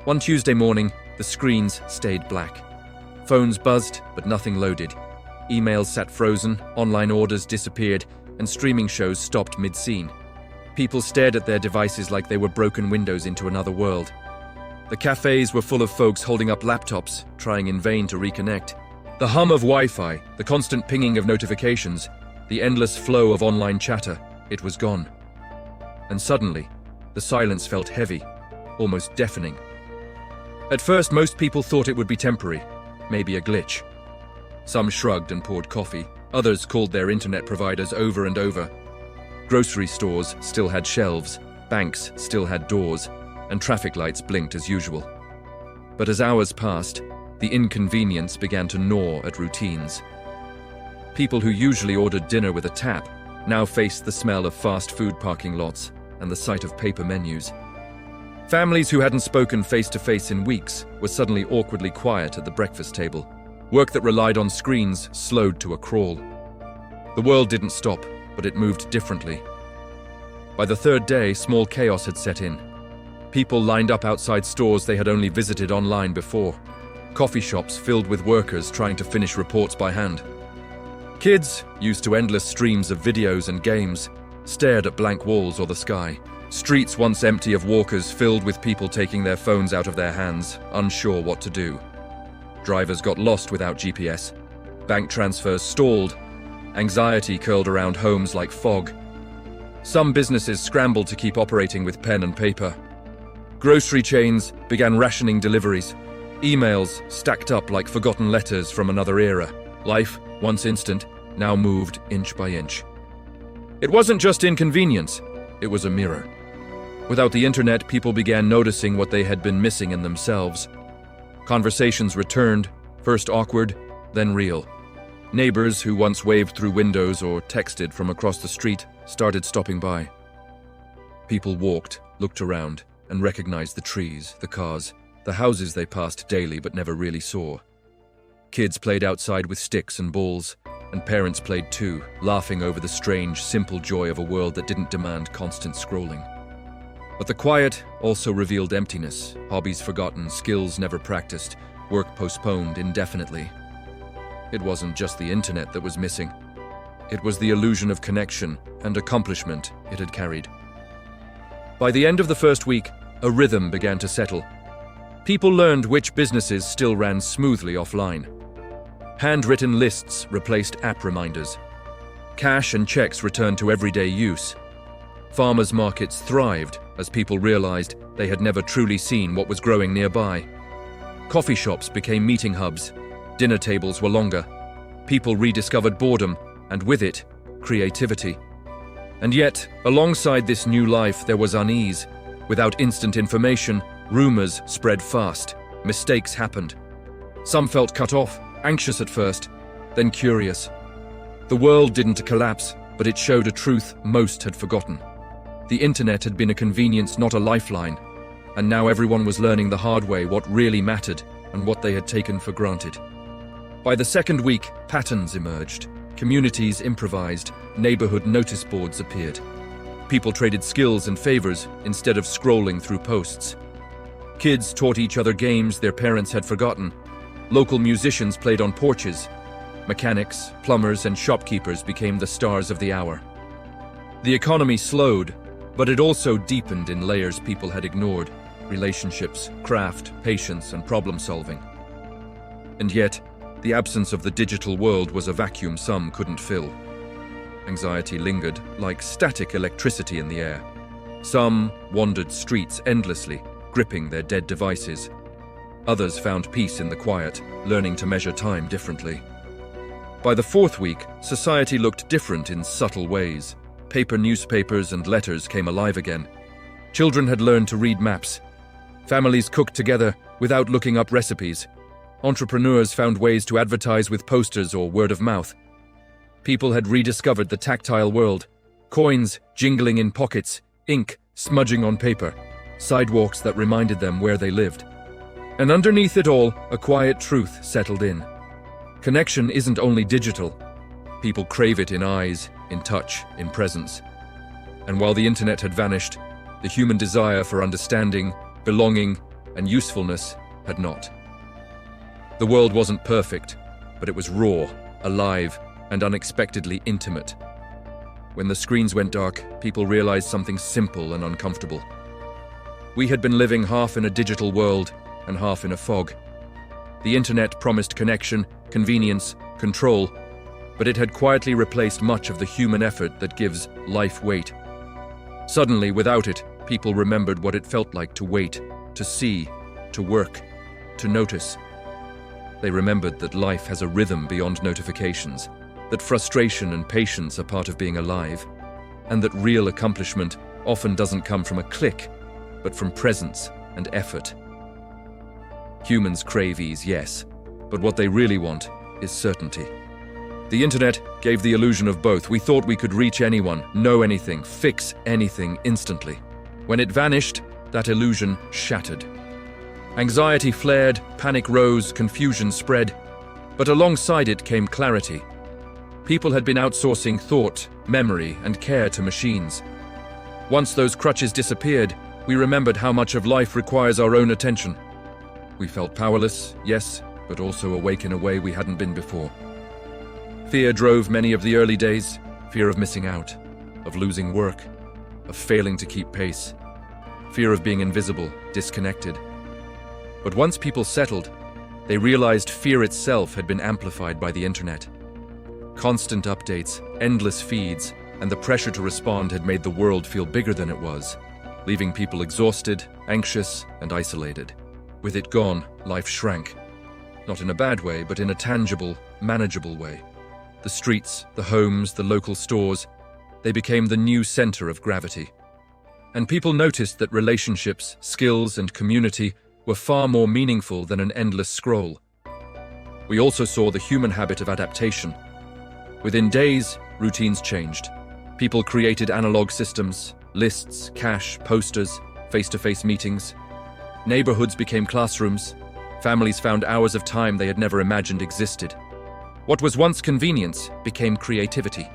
One Tuesday morning, the screens stayed black. Phones buzzed, but nothing loaded. Emails sat frozen, online orders disappeared, and streaming shows stopped mid-scene. People stared at their devices like they were broken windows into another world. The cafes were full of folks holding up laptops, trying in vain to reconnect. The hum of Wi-Fi, the constant pinging of notifications, the endless flow of online chatter, it was gone. And suddenly, the silence felt heavy, almost deafening. At first, most people thought it would be temporary, maybe a glitch. Some shrugged and poured coffee. Others called their internet providers over and over. Grocery stores still had shelves, banks still had doors, and traffic lights blinked as usual. But as hours passed, the inconvenience began to gnaw at routines. People who usually ordered dinner with a tap now faced the smell of fast food parking lots and the sight of paper menus. Families who hadn't spoken face-to-face in weeks were suddenly awkwardly quiet at the breakfast table. Work that relied on screens slowed to a crawl. The world didn't stop, but it moved differently. By the third day, small chaos had set in. People lined up outside stores they had only visited online before. Coffee shops filled with workers trying to finish reports by hand. Kids, used to endless streams of videos and games, stared at blank walls or the sky. Streets once empty of walkers filled with people taking their phones out of their hands, unsure what to do. Drivers got lost without GPS. Bank transfers stalled. Anxiety curled around homes like fog. Some businesses scrambled to keep operating with pen and paper. Grocery chains began rationing deliveries. Emails stacked up like forgotten letters from another era. Life, once instant, now moved inch by inch. It wasn't just inconvenience, it was a mirror. Without the internet, people began noticing what they had been missing in themselves. Conversations returned, first awkward, then real. Neighbors who once waved through windows or texted from across the street started stopping by. People walked, looked around, and recognized the trees, the cars, the houses they passed daily but never really saw. Kids played outside with sticks and balls, and parents played too, laughing over the strange, simple joy of a world that didn't demand constant scrolling. But the quiet also revealed emptiness, hobbies forgotten, skills never practiced, work postponed indefinitely. It wasn't just the internet that was missing. It was the illusion of connection and accomplishment it had carried. By the end of the first week, a rhythm began to settle. People learned which businesses still ran smoothly offline. Handwritten lists replaced app reminders. Cash and checks returned to everyday use. Farmers' markets thrived as people realized they had never truly seen what was growing nearby. Coffee shops became meeting hubs. Dinner tables were longer. People rediscovered boredom, and with it, creativity. And yet, alongside this new life, there was unease. Without instant information, rumors spread fast. Mistakes happened. Some felt cut off, anxious at first, then curious. The world didn't collapse, but it showed a truth most had forgotten. The internet had been a convenience, not a lifeline, and now everyone was learning the hard way what really mattered and what they had taken for granted. By the second week, patterns emerged. Communities improvised, neighborhood notice boards appeared. People traded skills and favors instead of scrolling through posts. Kids taught each other games their parents had forgotten. Local musicians played on porches. Mechanics, plumbers, and shopkeepers became the stars of the hour. The economy slowed, but it also deepened in layers people had ignored: relationships, craft, patience, and problem-solving. And yet, the absence of the digital world was a vacuum some couldn't fill. Anxiety lingered like static electricity in the air. Some wandered streets endlessly, gripping their dead devices. Others found peace in the quiet, learning to measure time differently. By the fourth week, society looked different in subtle ways. Paper newspapers and letters came alive again. Children had learned to read maps. Families cooked together without looking up recipes. Entrepreneurs found ways to advertise with posters or word of mouth. People had rediscovered the tactile world. Coins jingling in pockets, ink smudging on paper, sidewalks that reminded them where they lived. And underneath it all, a quiet truth settled in. Connection isn't only digital. People crave it in eyes, in touch, in presence. And while the internet had vanished, the human desire for understanding, belonging, and usefulness had not. The world wasn't perfect, but it was raw, alive, and unexpectedly intimate. When the screens went dark, people realized something simple and uncomfortable. We had been living half in a digital world and half in a fog. The internet promised connection, convenience, control, but it had quietly replaced much of the human effort that gives life weight. Suddenly, without it, people remembered what it felt like to wait, to see, to work, to notice. They remembered that life has a rhythm beyond notifications, that frustration and patience are part of being alive, and that real accomplishment often doesn't come from a click, but from presence and effort. Humans crave ease, yes, but what they really want is certainty. The internet gave the illusion of both. We thought we could reach anyone, know anything, fix anything instantly. When it vanished, that illusion shattered. Anxiety flared, panic rose, confusion spread, but alongside it came clarity. People had been outsourcing thought, memory, and care to machines. Once those crutches disappeared, we remembered how much of life requires our own attention. We felt powerless, yes, but also awake in a way we hadn't been before. Fear drove many of the early days, fear of missing out, of losing work, of failing to keep pace, fear of being invisible, disconnected. But once people settled, they realized fear itself had been amplified by the internet. Constant updates, endless feeds, and the pressure to respond had made the world feel bigger than it was, leaving people exhausted, anxious, and isolated. With it gone, life shrank. Not in a bad way, but in a tangible, manageable way. The streets, the homes, the local stores, they became the new center of gravity. And people noticed that relationships, skills, and community were far more meaningful than an endless scroll. We also saw the human habit of adaptation. Within days, routines changed. People created analog systems, lists, cash, posters, face-to-face meetings. Neighborhoods became classrooms. Families found hours of time they had never imagined existed. What was once convenience became creativity.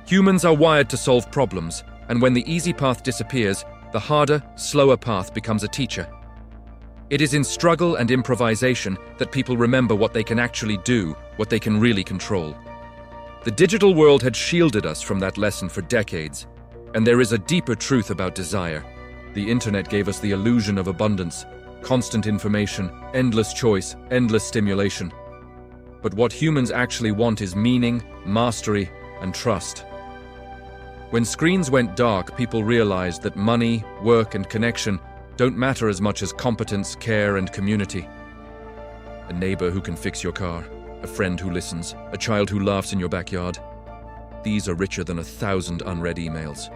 Humans are wired to solve problems, and when the easy path disappears, the harder, slower path becomes a teacher. It is in struggle and improvisation that people remember what they can actually do, what they can really control. The digital world had shielded us from that lesson for decades, and there is a deeper truth about desire. The internet gave us the illusion of abundance, constant information, endless choice, endless stimulation. But what humans actually want is meaning, mastery, and trust. When screens went dark, people realized that money, work, and connection don't matter as much as competence, care, and community. A neighbor who can fix your car, a friend who listens, a child who laughs in your backyard. These are richer than 1,000 unread emails.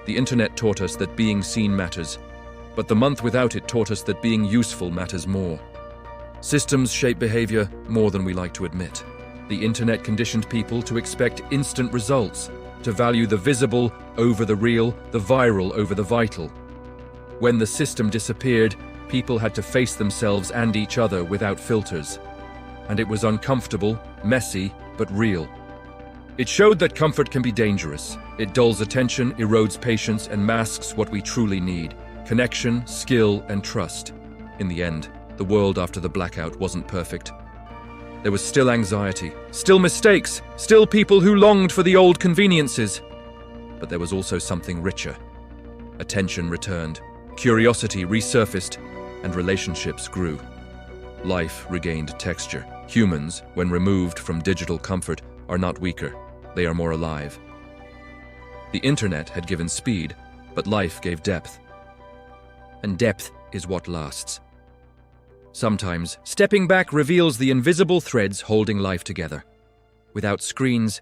The internet taught us that being seen matters, but the month without it taught us that being useful matters more. Systems shape behavior more than we like to admit. The internet conditioned people to expect instant results, to value the visible over the real, the viral over the vital. When the system disappeared, people had to face themselves and each other without filters. And it was uncomfortable, messy, but real. It showed that comfort can be dangerous. It dulls attention, erodes patience, and masks what we truly need: connection, skill, and trust. In the end, the world after the blackout wasn't perfect. There was still anxiety, still mistakes, still people who longed for the old conveniences. But there was also something richer. Attention returned, curiosity resurfaced, and relationships grew. Life regained texture. Humans, when removed from digital comfort, are not weaker. They are more alive. The internet had given speed, but life gave depth. And depth is what lasts. Sometimes, stepping back reveals the invisible threads holding life together. Without screens,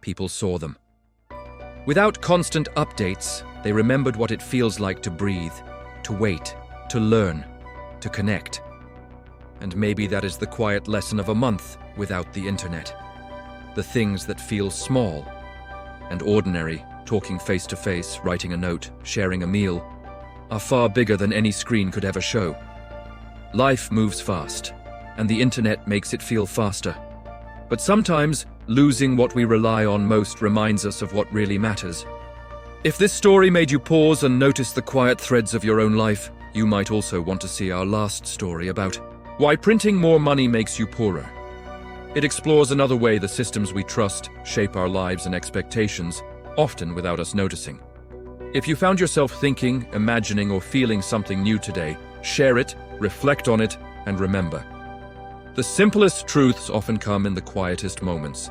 people saw them. Without constant updates, they remembered what it feels like to breathe, to wait, to learn, to connect. And maybe that is the quiet lesson of a month without the internet. The things that feel small and ordinary, talking face to face, writing a note, sharing a meal, are far bigger than any screen could ever show. Life moves fast, and the internet makes it feel faster. But sometimes, losing what we rely on most reminds us of what really matters. If this story made you pause and notice the quiet threads of your own life, You might also want to see our last story about why printing more money makes you poorer. It explores another way the systems we trust shape our lives and expectations, often without us noticing. If you found yourself thinking, imagining, or feeling something new today, share it, reflect on it, and remember. The simplest truths often come in the quietest moments.